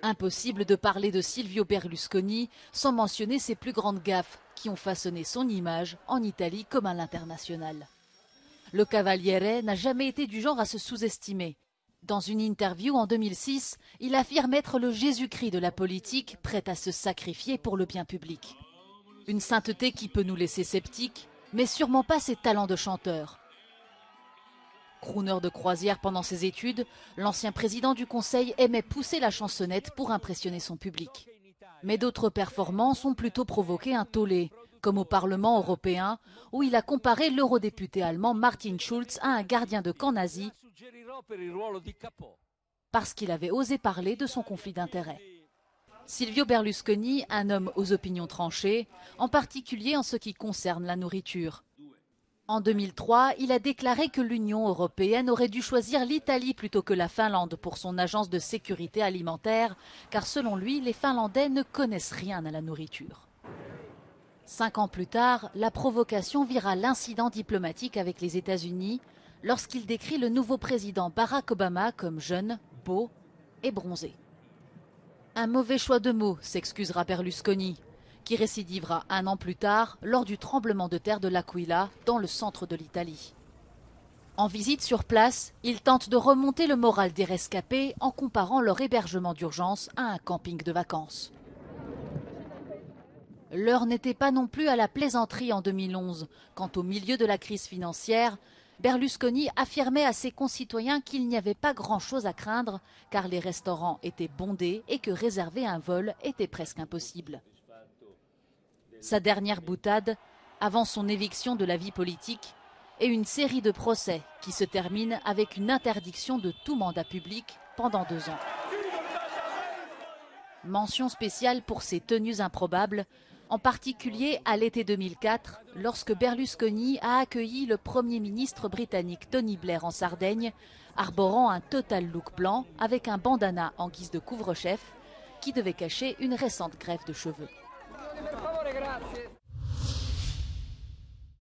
Impossible de parler de Silvio Berlusconi sans mentionner ses plus grandes gaffes qui ont façonné son image en Italie comme à l'international. Le Cavaliere n'a jamais été du genre à se sous-estimer. Dans une interview en 2006, il affirme être le Jésus-Christ de la politique, prêt à se sacrifier pour le bien public. Une sainteté qui peut nous laisser sceptiques, mais sûrement pas ses talents de chanteur. Crooner de croisière pendant ses études, l'ancien président du Conseil aimait pousser la chansonnette pour impressionner son public. Mais d'autres performances ont plutôt provoqué un tollé, comme au Parlement européen, où il a comparé l'eurodéputé allemand Martin Schulz à un gardien de camp nazi parce qu'il avait osé parler de son conflit d'intérêts. Silvio Berlusconi, un homme aux opinions tranchées, en particulier en ce qui concerne la nourriture. En 2003, il a déclaré que l'Union européenne aurait dû choisir l'Italie plutôt que la Finlande pour son agence de sécurité alimentaire, car selon lui, les Finlandais ne connaissent rien à la nourriture. 5 ans plus tard, la provocation vire à l'incident diplomatique avec les États-Unis lorsqu'il décrit le nouveau président Barack Obama comme jeune, beau et bronzé. Un mauvais choix de mots, s'excusera Berlusconi, qui récidivera 1 an plus tard lors du tremblement de terre de l'Aquila dans le centre de l'Italie. En visite sur place, il tente de remonter le moral des rescapés en comparant leur hébergement d'urgence à un camping de vacances. L'heure n'était pas non plus à la plaisanterie en 2011, quand au milieu de la crise financière, Berlusconi affirmait à ses concitoyens qu'il n'y avait pas grand-chose à craindre car les restaurants étaient bondés et que réserver un vol était presque impossible. Sa dernière boutade, avant son éviction de la vie politique, est une série de procès qui se termine avec une interdiction de tout mandat public pendant 2 ans. Mention spéciale pour ses tenues improbables, en particulier à l'été 2004, lorsque Berlusconi a accueilli le Premier ministre britannique Tony Blair en Sardaigne, arborant un total look blanc avec un bandana en guise de couvre-chef qui devait cacher une récente greffe de cheveux.